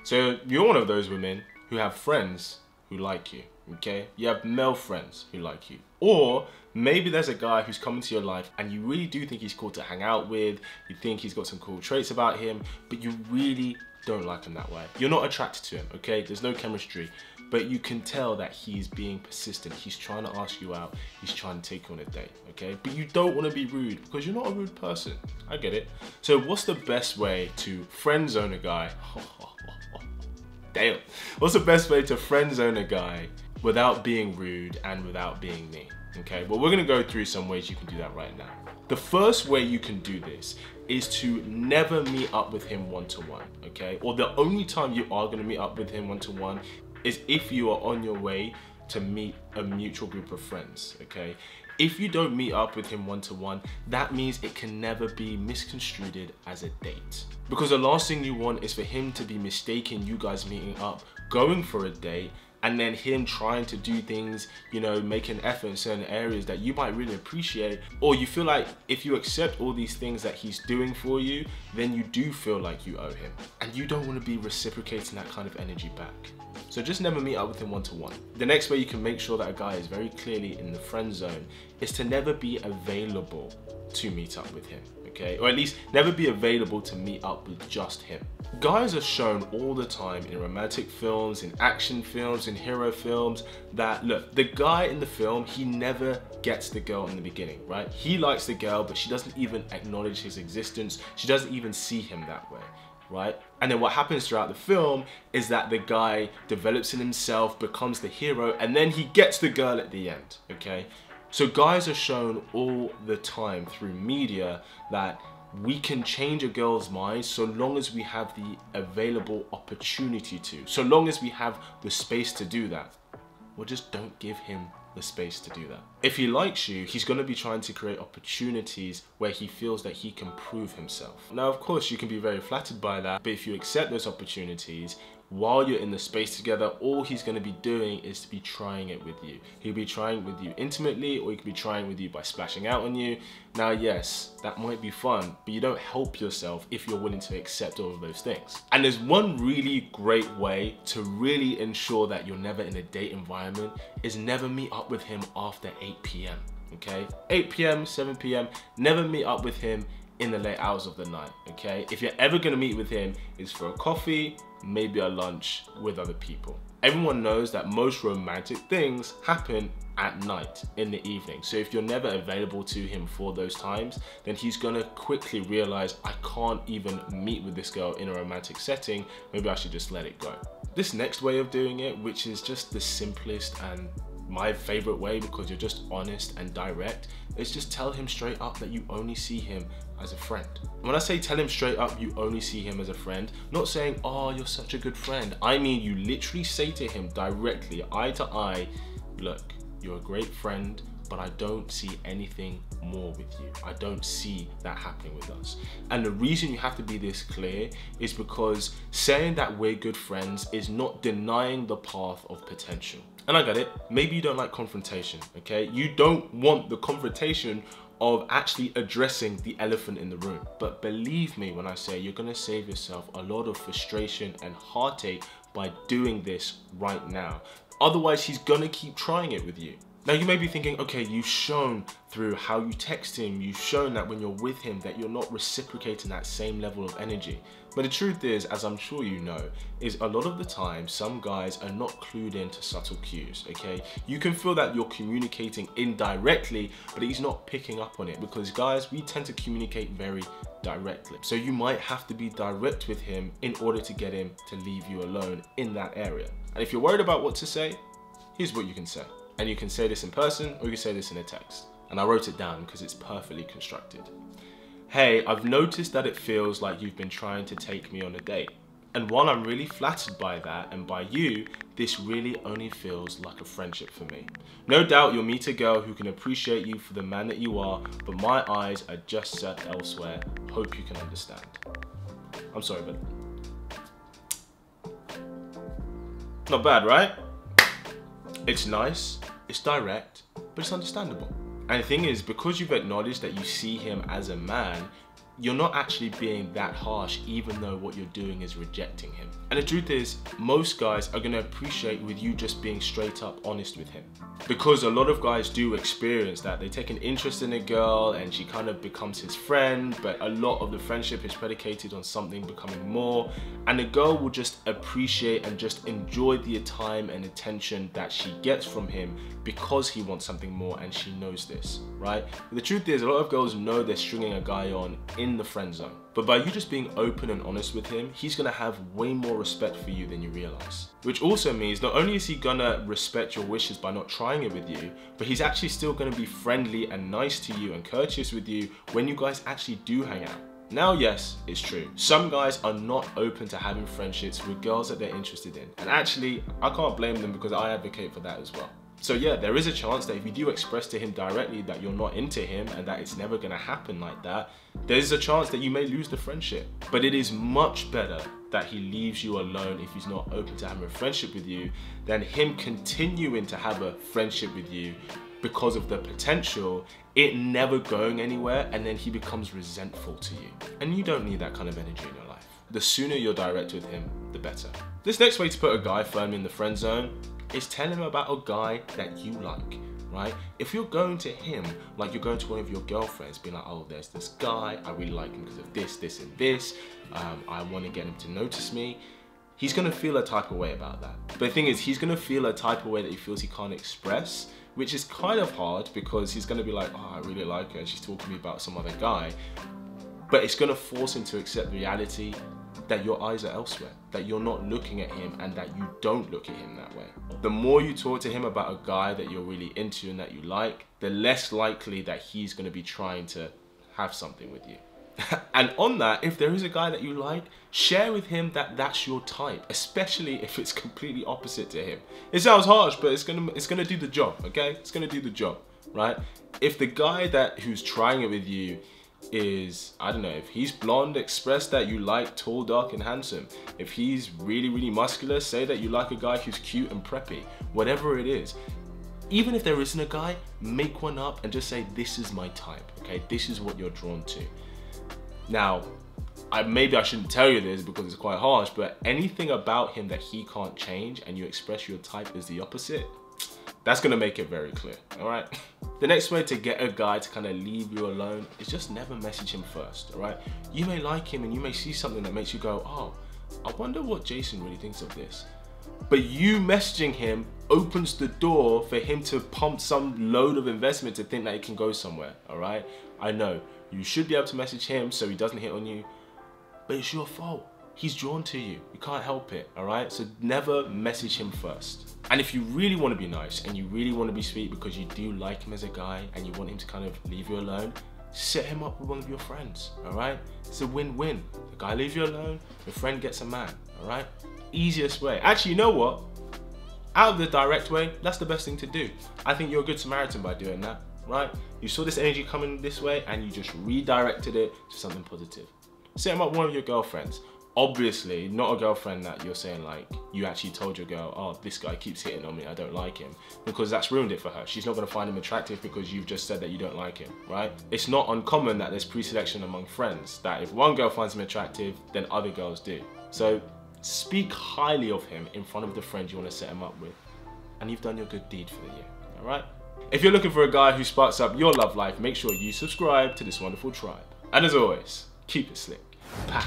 So you're one of those women who have friends who like you, okay? You have male friends who like you. Or maybe there's a guy who's come into your life and you really do think he's cool to hang out with, you think he's got some cool traits about him, but you really don't like him that way. You're not attracted to him, okay? There's no chemistry, but you can tell that he's being persistent. He's trying to ask you out. He's trying to take you on a date, okay? But you don't want to be rude because you're not a rude person. I get it. So what's the best way to friend zone a guy? Damn. What's the best way to friend zone a guy without being rude and without being mean? Okay, well, we're gonna go through some ways you can do that right now. The first way you can do this is to never meet up with him one-to-one, okay? Or the only time you are gonna meet up with him one-to-one is if you are on your way to meet a mutual group of friends, okay? If you don't meet up with him one-to-one, that means it can never be misconstrued as a date. Because the last thing you want is for him to be mistaken you guys meeting up, going for a date, and then him trying to do things, you know, make an effort in certain areas that you might really appreciate, or you feel like if you accept all these things that he's doing for you, then you do feel like you owe him. And you don't want to be reciprocating that kind of energy back. So just never meet up with him one-to-one. The next way you can make sure that a guy is very clearly in the friend zone is to never be available to meet up with him, okay? Or at least never be available to meet up with just him. Guys are shown all the time in romantic films, in action films, in hero films that, look, the guy in the film, he never gets the girl in the beginning, right? He likes the girl, but she doesn't even acknowledge his existence. She doesn't even see him that way, right? And then what happens throughout the film is that the guy develops in himself, becomes the hero, and then he gets the girl at the end, okay? So guys are shown all the time through media that we can change a girl's mind so long as we have the available opportunity to, so long as we have the space to do that. Well, just don't give him the space to do that. If he likes you, he's going to be trying to create opportunities where he feels that he can prove himself. Now, of course, you can be very flattered by that, but if you accept those opportunities, while you're in the space together, all he's going to be doing is to be trying it with you. He'll be trying with you intimately, or he could be trying with you by splashing out on you. Now, yes, that might be fun, but you don't help yourself if you're willing to accept all of those things. And there's one really great way to really ensure that you're never in a date environment is never meet up with him after 8 p.m. Okay? 8 p.m., 7 p.m., never meet up with him in the late hours of the night, okay? If you're ever gonna meet with him, it's for a coffee, maybe a lunch with other people. Everyone knows that most romantic things happen at night, in the evening. So if you're never available to him for those times, then he's gonna quickly realize, I can't even meet with this girl in a romantic setting, maybe I should just let it go. This next way of doing it, which is just the simplest and my favorite way because you're just honest and direct, is just tell him straight up that you only see him as a friend. When I say tell him straight up you only see him as a friend, not saying, oh, you're such a good friend. I mean, you literally say to him directly, eye to eye, look, you're a great friend, but I don't see anything more with you. I don't see that happening with us. And the reason you have to be this clear is because saying that we're good friends is not denying the path of potential. And I get it, maybe you don't like confrontation, okay? You don't want the confrontation of actually addressing the elephant in the room. But believe me when I say you're gonna save yourself a lot of frustration and heartache by doing this right now. Otherwise, he's gonna keep trying it with you. Now you may be thinking, okay, you've shown through how you text him, you've shown that when you're with him that you're not reciprocating that same level of energy. But the truth is, as I'm sure you know, is a lot of the time, some guys are not clued into subtle cues, okay? You can feel that you're communicating indirectly, but he's not picking up on it because guys, we tend to communicate very directly. So you might have to be direct with him in order to get him to leave you alone in that area. And if you're worried about what to say, here's what you can say. And you can say this in person or you can say this in a text. And I wrote it down because it's perfectly constructed. Hey, I've noticed that it feels like you've been trying to take me on a date. And while I'm really flattered by that and by you, this really only feels like a friendship for me. No doubt you'll meet a girl who can appreciate you for the man that you are, but my eyes are just set elsewhere. Hope you can understand. I'm sorry, but not bad, right? It's nice, it's direct, but it's understandable. And the thing is, because you've acknowledged that you see him as a man, you're not actually being that harsh, even though what you're doing is rejecting him. And the truth is, most guys are gonna appreciate with you just being straight up honest with him. Because a lot of guys do experience that. They take an interest in a girl and she kind of becomes his friend, but a lot of the friendship is predicated on something becoming more. And the girl will just appreciate and just enjoy the time and attention that she gets from him because he wants something more, and she knows this, right? But the truth is, a lot of girls know they're stringing a guy on in the friend zone. But by you just being open and honest with him, he's gonna have way more respect for you than you realize. Which also means not only is he gonna respect your wishes by not trying it with you, but he's actually still gonna be friendly and nice to you and courteous with you when you guys actually do hang out. Now, yes, it's true. Some guys are not open to having friendships with girls that they're interested in. And actually, I can't blame them because I advocate for that as well. So yeah, there is a chance that if you do express to him directly that you're not into him and that it's never gonna happen like that, there's a chance that you may lose the friendship. But it is much better that he leaves you alone if he's not open to having a friendship with you than him continuing to have a friendship with you because of the potential, it never going anywhere, and then he becomes resentful to you. And you don't need that kind of energy in your life. The sooner you're direct with him, the better. This next way to put a guy firmly in the friend zone is tell him about a guy that you like, right? If you're going to him like you're going to one of your girlfriends, being like, oh, there's this guy, I really like him because of this, this, and this, I want to get him to notice me, he's gonna feel a type of way about that. But the thing is, he's gonna feel a type of way that he feels he can't express, which is kind of hard because he's gonna be like, oh, I really like her and she's talking to me about some other guy. But it's gonna force him to accept the reality that your eyes are elsewhere, that you're not looking at him and that you don't look at him that way. The more you talk to him about a guy that you're really into and that you like, the less likely that he's gonna be trying to have something with you. And on that, if there is a guy that you like, share with him that that's your type, especially if it's completely opposite to him. It sounds harsh, but it's gonna do the job, okay? It's gonna do the job, right? If the guy who's trying it with you is, I don't know, if he's blonde, express that you like tall, dark, and handsome. If he's really, really muscular, say that you like a guy who's cute and preppy. Whatever it is. Even if there isn't a guy, make one up and just say, this is my type, okay? This is what you're drawn to. Now, maybe I shouldn't tell you this because it's quite harsh, but anything about him that he can't change and you express your type as the opposite, that's gonna make it very clear, all right? The next way to get a guy to kind of leave you alone is just never message him first, all right? You may like him and you may see something that makes you go, oh, I wonder what Jason really thinks of this. But you messaging him opens the door for him to pump some load of investment to think that it can go somewhere, all right? I know, you should be able to message him so he doesn't hit on you, but it's your fault. He's drawn to you. You can't help it, all right? So never message him first. And if you really want to be nice and you really want to be sweet because you do like him as a guy and you want him to kind of leave you alone, set him up with one of your friends, all right? It's a win-win. The guy leaves you alone, your friend gets a man, all right? Easiest way. Actually, you know what? Out of the direct way, that's the best thing to do. I think you're a good Samaritan by doing that, right? You saw this energy coming this way and you just redirected it to something positive. Set him up with one of your girlfriends. Obviously, not a girlfriend that you're saying like, you actually told your girl, oh, this guy keeps hitting on me, I don't like him. Because that's ruined it for her. She's not gonna find him attractive because you've just said that you don't like him, right? It's not uncommon that there's pre-selection among friends, that if one girl finds him attractive, then other girls do. So speak highly of him in front of the friend you wanna set him up with, and you've done your good deed for the year, all right? If you're looking for a guy who sparks up your love life, make sure you subscribe to this wonderful tribe. And as always, keep it slick. Pow.